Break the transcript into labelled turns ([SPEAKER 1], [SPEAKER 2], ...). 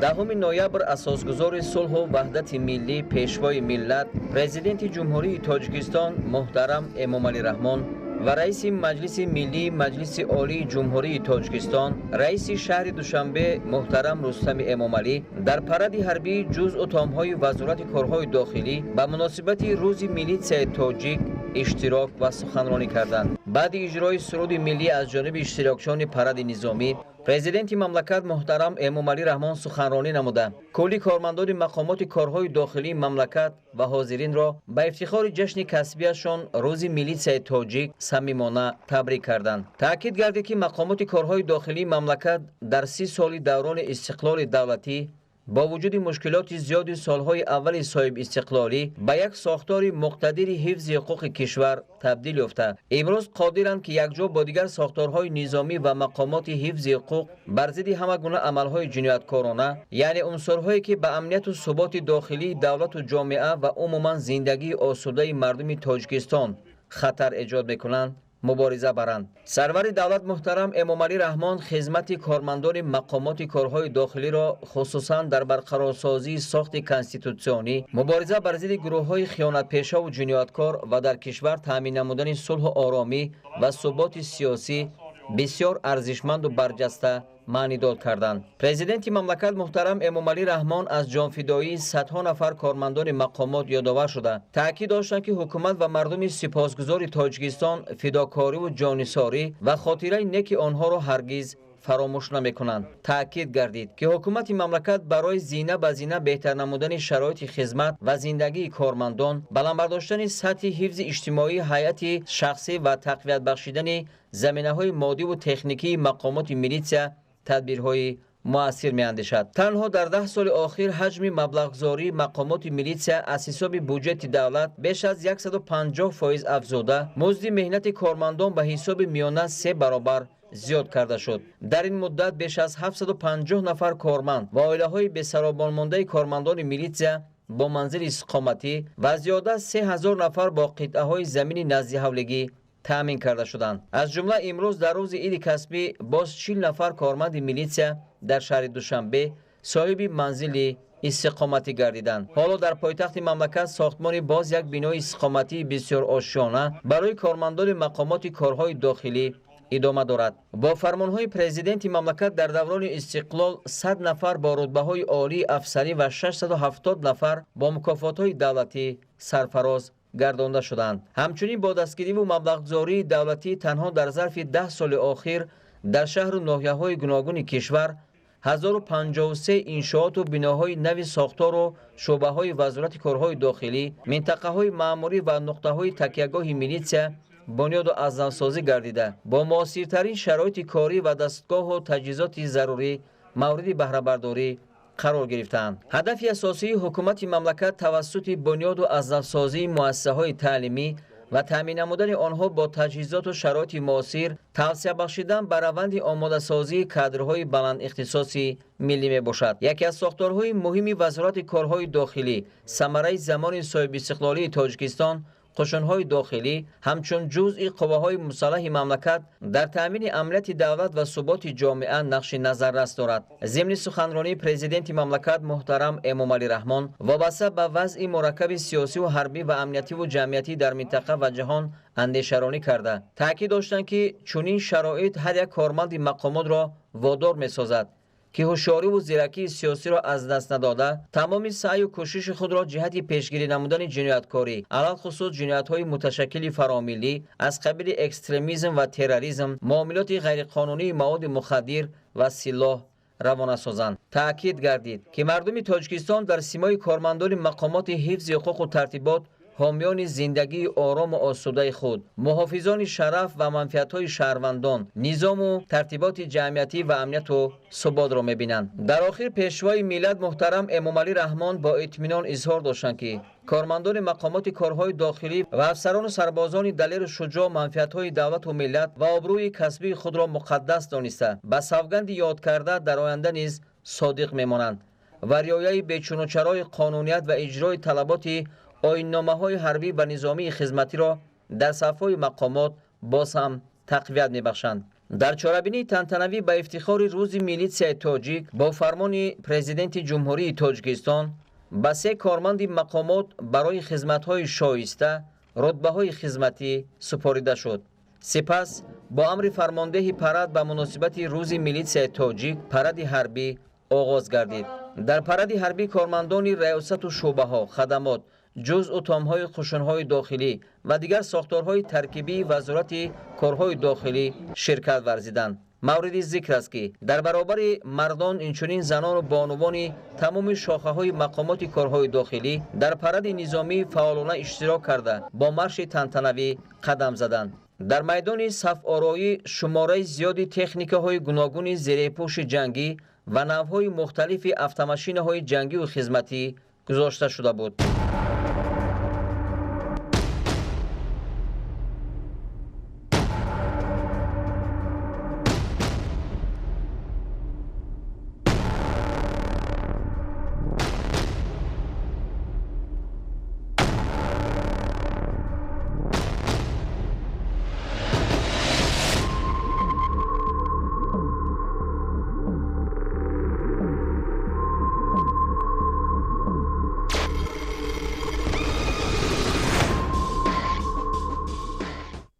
[SPEAKER 1] 10 نوامبر اساسگزار صلح و وحدت ملی پیشوای ملت پرزیدنت جمهوری تاجیکستان محترم امامعلی رحمان و رئیس مجلس ملی مجلس عالی جمهوری تاجیکستان رئیس شهر دوشنبه محترم رستم امامعلی در پرد حربی جزء اتامهای وزارت کارهای داخلی به مناسبت روز میلیسیای تاجیک اشتراک و سخنرانی کردند. بعد اجرای سرود ملی از جانب اشتراکچیان پرد نظامی پرزیدنت مملکت محترم امامعلی رحمان سخنرانی نموده کلی کارمندان مقامات کارهای داخلی مملکت و حاضرین را به افتخار جشن کسبیشان روز میلیسیای تاجیک صمیمانه تبریک کردند. تاکید گردید که مقامات کارهای داخلی مملکت در 30 سال دوران استقلال دولتی با وجود مشکلات زیاد سالهای اول صاحب استقلالی به یک ساختار مقتدر حفظ حقوق کشور تبدیل یافته. امروز قادرند که یکجا با دیگر ساختارهای نظامی و مقامات حفظ حقوق بر ضد همه گونه عملهای جنایتکارانه، یعنی عنصرهایی که به امنیت و ثبات داخلی دولت و جامعه و عموما زندگی آسوده مردم تاجیکستان خطر ایجاد میکنند، مبارزه برند. سرور دولت محترم امامعلی رحمان خدمت کارمندان مقامات کارهای داخلی را خصوصا در برقرارسازی ساخت کنستیتوسیونی، مبارزه بر ضد گروه‌های خیانت‌پیشه و جنایتکار و در کشور تامین نمودن صلح و آرامی و ثبات سیاسی بسیار ارزشمند و برجسته معنی داد کردند. پرزیدنت مملکت محترم امامعلی رحمان از جانفدایی صدها نفر کارمندان مقامات یادآور شده تاکید داشتند که حکومت و مردم سپاسگزار تاجیکستان فداکاری و جانثاری و خاطره نیک آنها را هرگز فراموش نمی‌کنند. تاکید گردید که حکومت مملکت برای زینه به زینه بهتر نمودن شرایط خدمت و زندگی کارمندان، بلند برداشتن سطح حفظ اجتماعی هیئت شخصی و تقویت بخشیدن زمینه‌های مادی و تکنیکی مقامات میلیسیا تدبیرهای مؤثر می‌اندیشد. تنها در 10 سال اخیر حجم مبلغ‌گذاری مقامات میلیسیا از حساب بودجه دولت بیش از 150% افزوده، مزد مهنت کارمندان به حساب میانه 3 برابر زیاد کرده شد. در این مدت بیش از 750 نفر کارمند و عائله‌های بی‌سرپناه مانده کارمندان میلیسیا با منزل استقامتی و زیاده از 3000 نفر با قطعه‌های زمین نزدی‌حولگی تامین کرده شدند. از جمله امروز در روز عید کسبی باز 40 نفر کارمند میلیسیا در شهر دوشنبه صاحب منزل استقامتی گردیدند. حالا در پایتخت مملکت ساختمان باز یک بنای استقامتی بسیار آشیانه برای کارمندان مقامات کارهای داخلی ادامه دارد. با فرمانهای پرزیدنت مملکت در دوران استقلال 100 نفر با رتبه‌های عالی افسری و 670 نفر با مکافات‌های دولتی سرفراز گردانده شدند. همچنین با دستگیری و مبلغ‌گذاری دولتی تنها در ظرف 10 سال اخیر در شهر و ناحیه‌های گوناگون کشور 1053 انشاءات و بناهای نو ساختار و شعبه‌های وزارت کارهای داخلی، منطقه‌های معموری و نقطه‌های تکیهگاه میلیسیا بنیاد و ازنه‌سازی گردیده با معاصرترین شرایط کاری و دستگاه و تجهیزات ضروری مورد بهره برداری قرار گرفتند. هدف اساسی حکومت مملکت توسط بنیاد و ازنه‌سازی مؤسسه‌های تعلیمی و تامین نمودن آنها با تجهیزات و شرایط معاصر توسعه بخشیدن بر روند آماده سازی کادرهای بلند اختصاصی ملی می باشد. یکی از ساختارهای مهم وزارت کارهای داخلی ثمره زمان صاحب استقلالی تاجیکستان قشون‌های داخلی همچون جزء قواهای مسلح مملکت در تامین امنیت دولت و ثبات جامعه نقش نظررس دارد. ضمن سخنرانی پرزیدنت مملکت محترم امامعلی رحمان وابسته به وضع مرکب سیاسی و حربی و امنیتی و جمعیتی در منطقه و جهان اندیشه‌رانی کرده تاکید داشتند که چنین شرایط هر یک کارمند مقامات را وادار می‌سازد که هوشیاری و زیرکی سیاسی را از دست نداده تمام سعی و کوشش خود را جهت پیشگیری نمودن جنایتکاری علل خصوص جنایت‌های متشکل فراملی از قبیل اکستریمیسم و تروریسم، معاملات غیرقانونی مواد مخدر و سلاح روانه سازند. تاکید گردید که مردم تاجیکستان در سیمای کارمندان مقامات حفظ حقوق و ترتیبات حامیان زندگی آرام و آسوده خود، محافظان شرف و منفعت‌های شهروندان، نظام و ترتیبات جمعیتی و امنیت و ثبات را می‌بینند. در آخر پیشوای ملت محترم امامعلی رحمان با اطمینان اظهار داشتند که کارمندان مقامات کارهای داخلی و افسران و سربازان دلیر شجاع منفعت‌های دولت و ملت و آبروی کسبی خود را مقدس دانسته به سوگند یاد کرده در آینده نیز صادق می‌مانند و رعایت بیچون و چرای قانونیت و اجرای طلبات آیین‌نامه‌های حربی و نظامی خدمتی را در صف‌های مقامات باز هم تقویت می‌بخشند. дар чорабинии тантанавӣ ба ифтихори рӯзи милитсияи тоҷик бо фармони президенти ҷумҳурии Тоҷикистон ба 3 корманди мақомот барои хизматҳои шоиста рутбаҳои хизматӣ супорида шуд. Сипас бо амри фармондеҳи парад ба муносибати рӯзи милитсияи тоҷик паради ҳарбӣ оғоз гардид. дар паради ҳарбӣ кормандони раёсату шӯъбаҳо, хадамот, ҷузъу томҳои қушунҳои дохилӣ ва дигар сохторҳои таркибии вазорати корҳои дохилӣ ширкат варзиданд. мавриди зикр аст ки дар баробари мардон инчунин занону бонувони тамоми шохаҳои мақомоти корҳои дохилӣ дар паради низомӣ фаъолона иштирок карда бо марши тантанавӣ қадам заданд. дар майдони сафороӣ шумораи зиёди техникаҳои гуногуни зерепӯши ҷангӣ ва навъҳои мухталифи автомашинаҳои ҷангиву хизматӣ гузошта шуда буд.